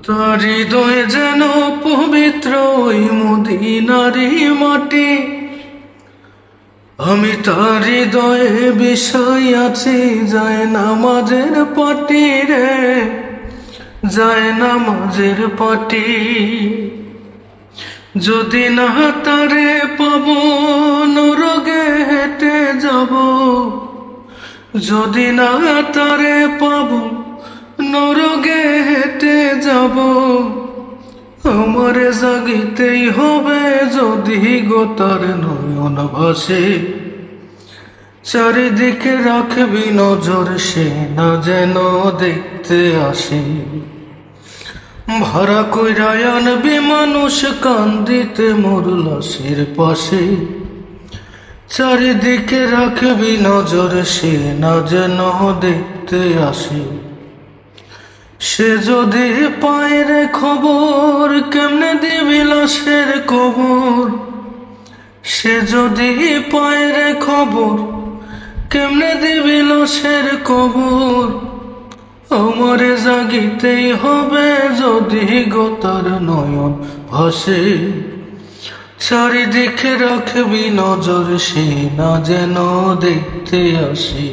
তার হৃদয়ে যেন পবিত্র ওই মদিনারি মাটি। আমি তার হৃদয়ে বিষয় আছি, যায় নামাজের পাটি রে, যায় নামাজের পাটি। যদি না তারে পাবো নরকে হেঁটে যাব, যদি না তারে পাবো নরকে হেঁটে যাব। আমারে জাগিতেই হবে যদি গোতার নয়ন ভাসে। চারিদিকে রাখবি নজর, সে না যেন দেখতে আসে। ভাড়া কইরা আনবি মানুষ কান্দিতে মোর লাশের পাশে। চারিদিকে রাখবি নজর, সে না যেন দেখতে আসে। সে যদি পায় রে খবর, কেমনে দিবি লাশের কবর। সে যদি পায় রে খবর, কেমনে দিবি লাশের কবর। আমারে জাগিতেই হবে যদি গোতার নয়ন ভাসে। চারিদিকে রাখবি নজর, সে না যেন দেখতে আসে।